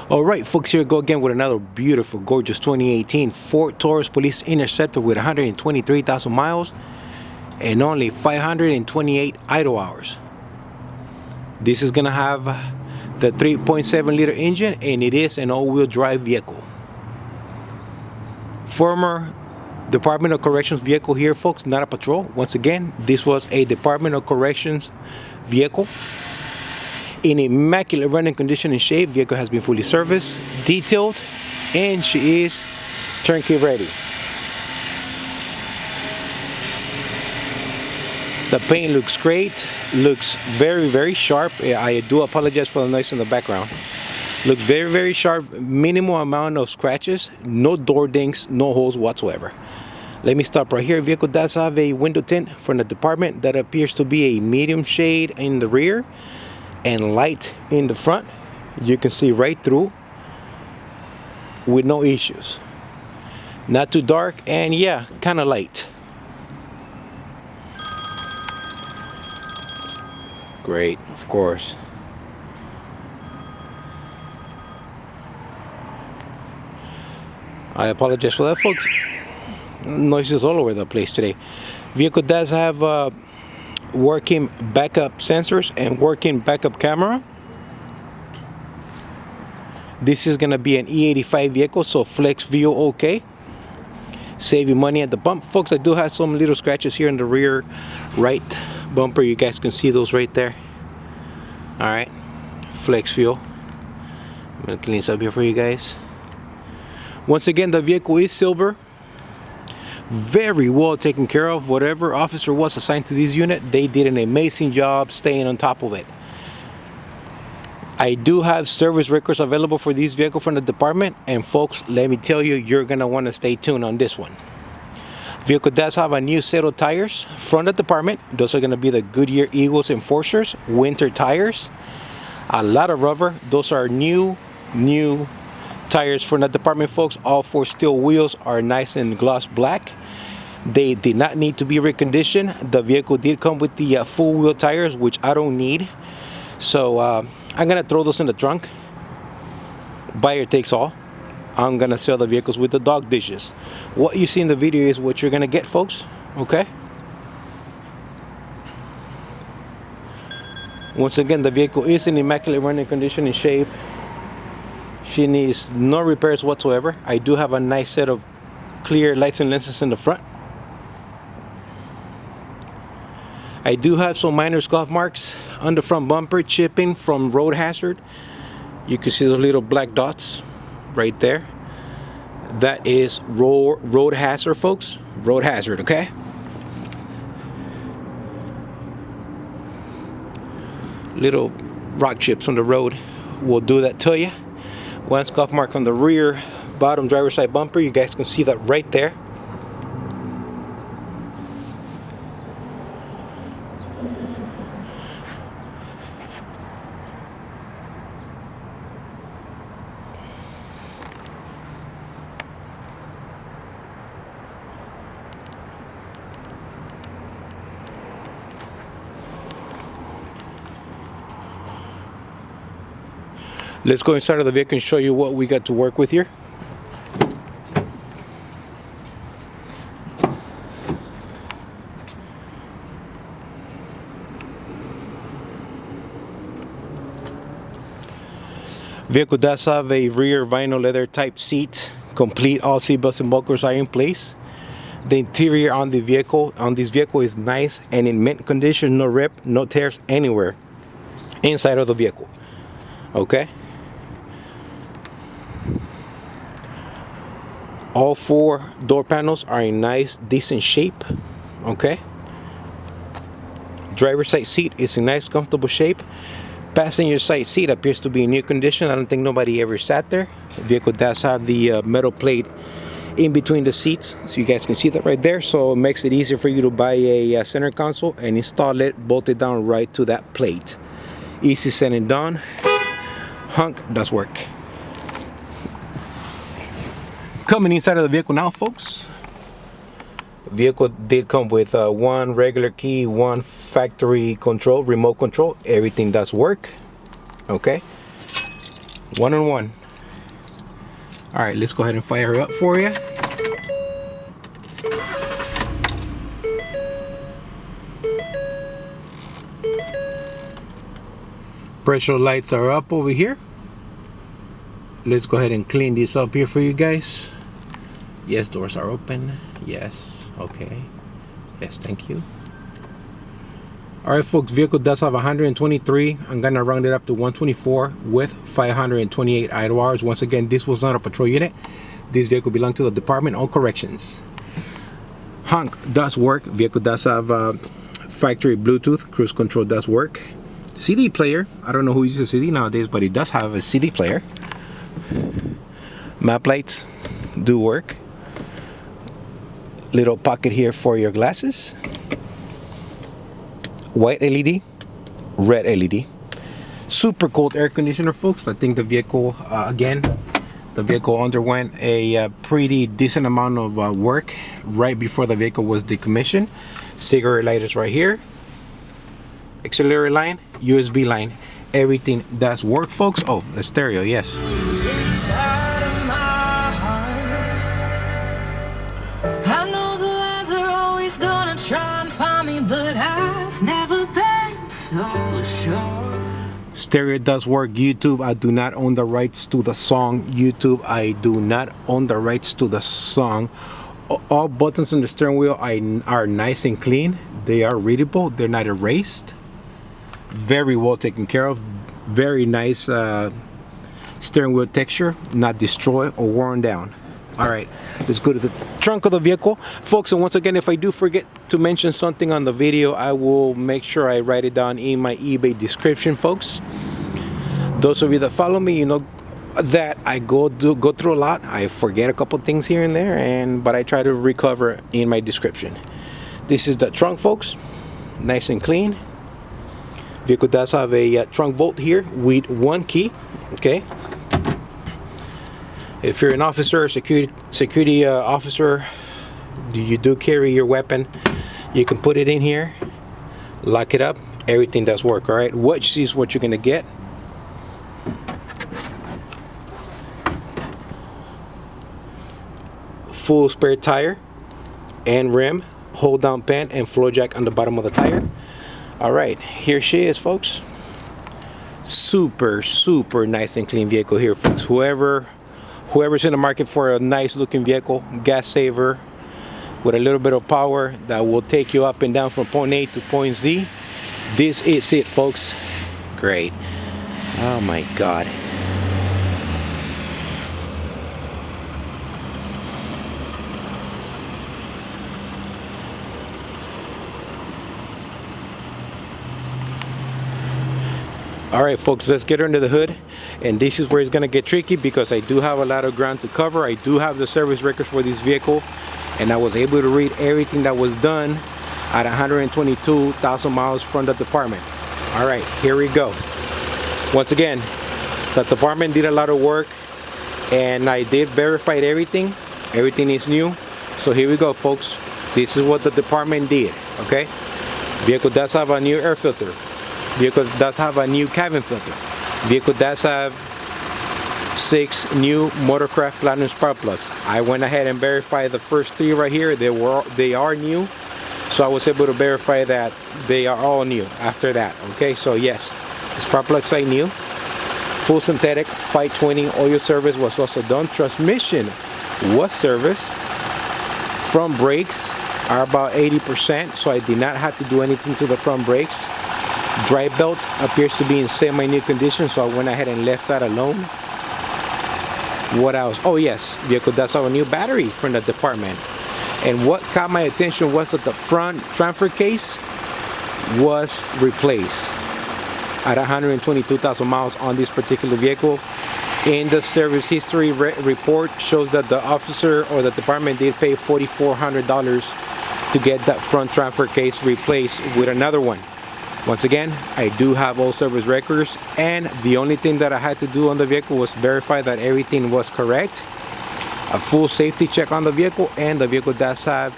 All right, folks, here we go again with another beautiful, gorgeous 2018 Ford Taurus Police Interceptor with 123,000 miles and only 528 idle hours. This is gonna have the 3.7 liter engine, and it is an all-wheel drive vehicle. Former Department of Corrections vehicle here, folks, not a patrol. Once again, this was a Department of Corrections vehicle. In immaculate running condition and shape, vehicle has been fully serviced, detailed, and she is turnkey ready. The paint looks great, looks very, very sharp. I do apologize for the noise in the background. Looks very, very sharp, minimal amount of scratches, no door dings, no holes whatsoever. Let me stop right here. Vehicle does have a window tint from the department that appears to be a medium shade in the rear and light in the front. You can see right through with no issues. Not too dark, and yeah, kind of light. Great, of course. I apologize for that, folks. Noises all over the place today. Vehicle does have working backup sensors and working backup camera. This is gonna be an E85 vehicle, so flex view okay. Save you money at the bump, folks. I do have some little scratches here in the rear right bumper. You guys can see those right there. All right, flex fuel. I'm gonna clean this up here for you guys. Once again, the vehicle is silver. Very well taken care of. Whatever officer was assigned to this unit, they did an amazing job staying on top of it. I do have service records available for this vehicle from the department, and folks, let me tell you, you're gonna want to stay tuned on this one. Vehicle does have a new set of tires from the department. Those are gonna be the Goodyear Eagles Enforcers winter tires. A lot of rubber. Those are new tires from the department, folks. All 4 steel wheels are nice and gloss black. They did not need to be reconditioned. The vehicle did come with the full wheel tires, which I don't need. So I'm gonna throw those in the trunk. Buyer takes all. I'm gonna sell the vehicles with the dog dishes. What you see in the video is what you're gonna get, folks. Okay? Once again, the vehicle is in immaculate running condition and shape. She needs no repairs whatsoever. I do have a nice set of clear lights and lenses in the front. I do have some minor scuff marks on the front bumper, chipping from road hazard. You can see those little black dots right there. That is road hazard, folks. Road hazard, okay? Little rock chips on the road will do that to you. One scuff mark on the rear bottom driver's side bumper. You guys can see that right there. Let's go inside of the vehicle and show you what we got to work with here. Vehicle does have a rear vinyl leather type seat, complete. All seat belts and buckles are in place. The interior on this vehicle is nice and in mint condition. No rip, no tears anywhere inside of the vehicle. Okay. All 4 door panels are in nice, decent shape. Okay. Driver's side seat is in nice, comfortable shape. Passenger side seat appears to be in new condition. I don't think nobody ever sat there. The vehicle does have the metal plate in between the seats, so you guys can see that right there. So it makes it easier for you to buy a center console and install it, bolt it down right to that plate. Easy said and done. Hunk does work. Coming inside of the vehicle now, folks. The vehicle did come with one regular key, one factory control, remote control. Everything does work. Okay. One on one. All right, let's go ahead and fire her up for you. Pressure lights are up over here. Let's go ahead and clean this up here for you guys. Yes, doors are open. Yes, okay. Yes, thank you. All right, folks, vehicle does have 123. I'm gonna round it up to 124 with 528 idle hours. Once again, this was not a patrol unit. This vehicle belonged to the Department of Corrections. Honk does work. Vehicle does have factory Bluetooth. Cruise control does work. CD player. I don't know who uses a CD nowadays, but it does have a CD player. Map lights do work. Little pocket here for your glasses. White LED, red LED. Super cold air conditioner, folks. I think the vehicle, again, the vehicle underwent a pretty decent amount of work right before the vehicle was decommissioned. Cigarette lighters right here. Auxiliary line, USB line, everything does work, folks. Oh, the stereo, yes. I know the lies are always gonna try and find me, but I've never been so sure. Stereo does work. YouTube, I do not own the rights to the song. YouTube, I do not own the rights to the song. All buttons on the steering wheel are nice and clean. They are readable. They're not erased. Very well taken care of. Very nice steering wheel texture, not destroyed or worn down. All right, let's go to the trunk of the vehicle, folks. And once again, if I do forget to mention something on the video, I will make sure I write it down in my eBay description, folks. Those of you that follow me, you know that I go through a lot. I forget a couple things here and there, but I try to recover in my description. This is the trunk, folks. Nice and clean. Vehicle does have a trunk bolt here with one key. Okay. If you're an officer, security officer, you do carry your weapon, you can put it in here, lock it up, everything does work. All right, what you see is what you're gonna get. Full spare tire and rim, hold down pan and floor jack on the bottom of the tire. All right, here she is, folks. Super nice and clean vehicle here, folks. Whoever's in the market for a nice looking vehicle, gas saver with a little bit of power that will take you up and down from point A to point Z, this is it, folks. Great. Oh my God. All right, folks, let's get under the hood. And this is where it's gonna get tricky because I do have a lot of ground to cover. I do have the service records for this vehicle, and I was able to read everything that was done at 122,000 miles from the department. All right, here we go. Once again, the department did a lot of work, and I did verify everything. Everything is new. So here we go, folks. This is what the department did, okay? Vehicle does have a new air filter. Vehicle does have a new cabin filter. Vehicle does have 6 new Motorcraft Platinum spark plugs. I went ahead and verified the first 3 right here. They are new, so I was able to verify that they are all new after that. Okay, so yes, the spark plugs are new. Full synthetic 520 oil service was also done. Transmission was serviced. Front brakes are about 80%, so I did not have to do anything to the front brakes. Drive belt appears to be in semi-new condition, so I went ahead and left that alone. What else? Oh yes, vehicle does have a new battery from the department. And what caught my attention was that the front transfer case was replaced at 122,000 miles on this particular vehicle. In the service history report shows that the officer or the department did pay $4,400 to get that front transfer case replaced with another one. Once again, I do have all service records, and the only thing that I had to do on the vehicle was verify that everything was correct. A full safety check on the vehicle, and the vehicle does have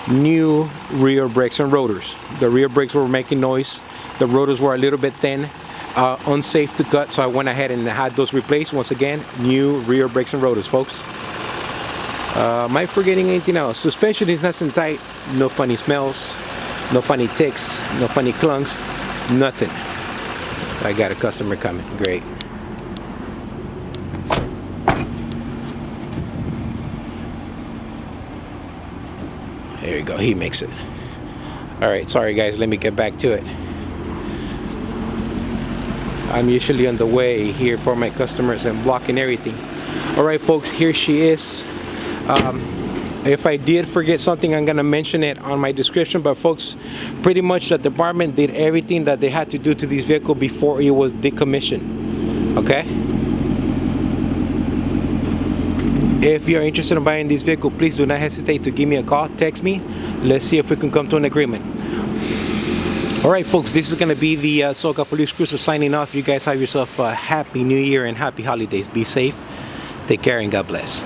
new rear brakes and rotors. The rear brakes were making noise. The rotors were a little bit thin. unsafe to cut, so I went ahead and had those replaced. Once again, new rear brakes and rotors, folks. Am I forgetting anything else? Suspension is nice and tight, no funny smells, no funny ticks, no funny clunks, nothing. I got a customer coming, great. There you go, he makes it. All right, sorry guys, let me get back to it. I'm usually on the way here for my customers and blocking everything. All right, folks, here she is. If I did forget something, I'm gonna mention it on my description, but folks, pretty much the department did everything that they had to do to this vehicle before it was decommissioned, okay? If you're interested in buying this vehicle, please do not hesitate to give me a call, text me. Let's see if we can come to an agreement. All right, folks, this is gonna be the SoCal Police Cruiser signing off. You guys have yourself a happy new year and happy holidays. Be safe, take care, and God bless.